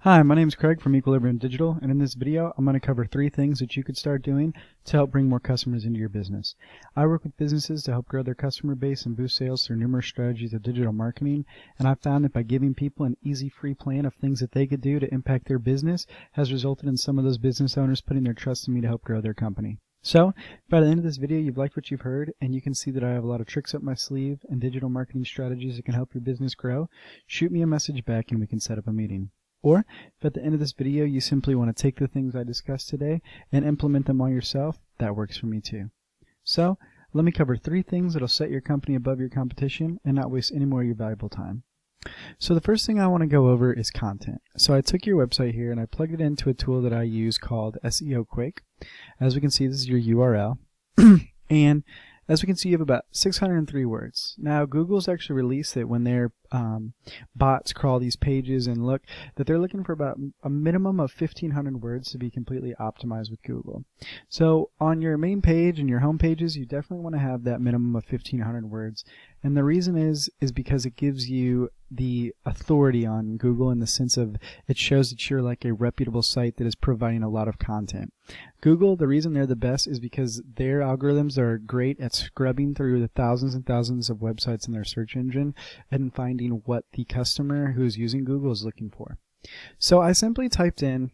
Hi, my name is Craig from Equilibrium Digital, and in this video I'm going to cover 3 things that you could start doing to help bring more customers into your business. I work with businesses to help grow their customer base and boost sales through numerous strategies of digital marketing, and I've found that by giving people an easy free plan of things that they could do to impact their business has resulted in some of those business owners putting their trust in me to help grow their company. So, by the end of this video, you've liked what you've heard, and you can see that I have a lot of tricks up my sleeve and digital marketing strategies that can help your business grow. Shoot me a message back and we can set up a meeting. Or, if at the end of this video you simply want to take the things I discussed today and implement them all yourself, that works for me too. So, let me cover 3 things that'll set your company above your competition and not waste any more of your valuable time. So the first thing I want to go over is content. So I took your website here and I plugged it into a tool that I use called SEO Quick. As we can see, this is your URL. And as we can see, you have about 603 words. Now, Google's actually released that when their bots crawl these pages and look, that they're looking for about a minimum of 1,500 words to be completely optimized with Google. So on your main page and your home pages, you definitely want to have that minimum of 1,500 words. And the reason is because it gives you the authority on Google in the sense of it shows that you're like a reputable site that is providing a lot of content. Google, the reason they're the best is because their algorithms are great at scrubbing through the thousands and thousands of websites in their search engine and finding what the customer who's using Google is looking for. So I simply typed in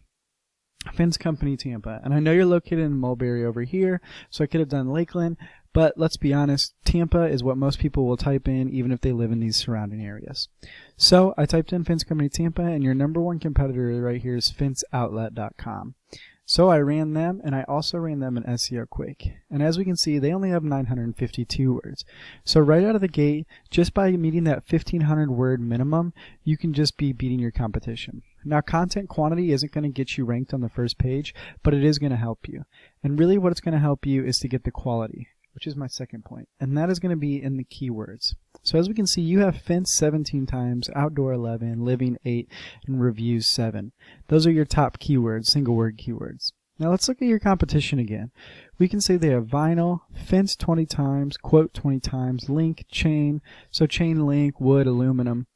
Fence Company Tampa, and I know you're located in Mulberry over here, so I could have done Lakeland, but let's be honest, Tampa is what most people will type in even if they live in these surrounding areas. So I typed in Fence Company Tampa, and your number one competitor right here is fenceoutlet.com. So I ran them, and I also ran them in SEO Quick. And as we can see, they only have 952 words. So right out of the gate, just by meeting that 1,500 word minimum, you can just be beating your competition. Now, content quantity isn't going to get you ranked on the first page, but it is going to help you. And really what it's going to help you is to get the quality, which is my second point. And that is going to be in the keywords. So as we can see, you have fence 17 times, outdoor 11, living 8, and reviews 7. Those are your top keywords, single word keywords. Now let's look at your competition again. We can say they have vinyl, fence 20 times, quote 20 times, link, chain, so chain link, wood, aluminum.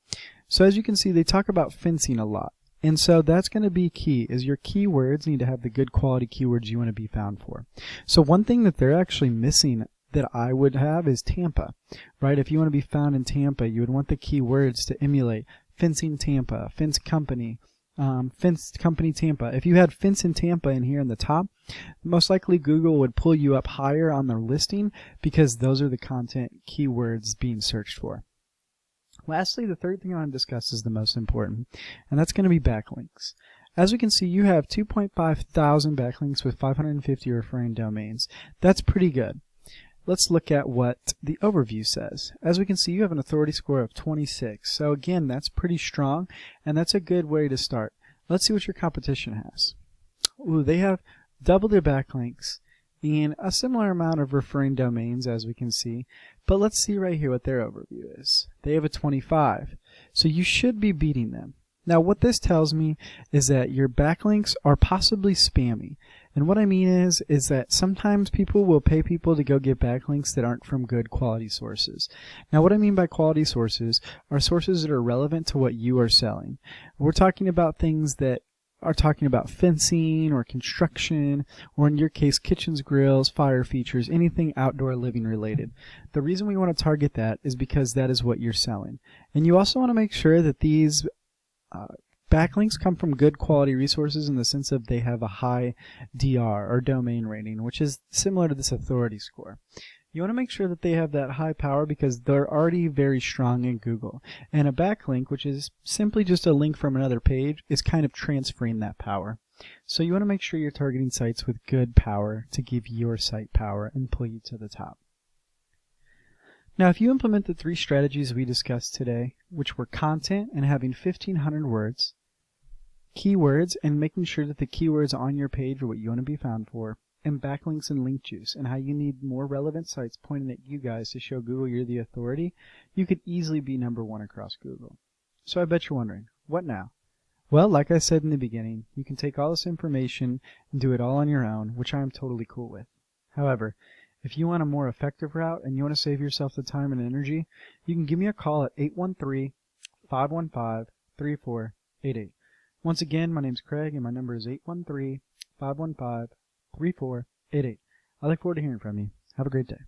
So as you can see, they talk about fencing a lot. And so that's going to be key, is your keywords need to have the good quality keywords you want to be found for. So one thing that they're actually missing that I would have is Tampa, right? If you want to be found in Tampa, you would want the keywords to emulate fencing Tampa, fence company Tampa. If you had fence in Tampa in here in the top, most likely Google would pull you up higher on their listing because those are the content keywords being searched for. Lastly, the third thing I want to discuss is the most important, and that's going to be backlinks. As we can see, you have 2.5 thousand backlinks with 550 referring domains. That's pretty good. Let's look at what the overview says. As we can see, you have an authority score of 26. So again, that's pretty strong, and that's a good way to start. Let's see what your competition has. Ooh, they have double their backlinks and a similar amount of referring domains, as we can see. But let's see right here what their overview is. They have a 25. So you should be beating them. Now what this tells me is that your backlinks are possibly spammy. And what I mean is that sometimes people will pay people to go get backlinks that aren't from good quality sources. Now what I mean by quality sources are sources that are relevant to what you are selling. We're talking about things that are talking about fencing or construction, or in your case, kitchens, grills, fire features, anything outdoor living related. The reason we want to target that is because that is what you're selling. And you also want to make sure that these backlinks come from good quality resources in the sense of they have a high DR or domain rating, which is similar to this authority score. You want to make sure that they have that high power because they're already very strong in Google. And a backlink, which is simply just a link from another page, is kind of transferring that power. So you want to make sure you're targeting sites with good power to give your site power and pull you to the top. Now, if you implement the 3 strategies we discussed today, which were content and having 1,500 words, keywords and making sure that the keywords on your page are what you want to be found for, and backlinks and link juice, and how you need more relevant sites pointing at you guys to show Google you're the authority, you could easily be number 1 across Google. So I bet you're wondering, what now? Well, like I said in the beginning, you can take all this information and do it all on your own, which I am totally cool with. However, if you want a more effective route and you want to save yourself the time and energy, you can give me a call at 813-515-3488. Once again, my name's Craig, and my number is 813-515-3488. I look forward to hearing from you. Have a great day.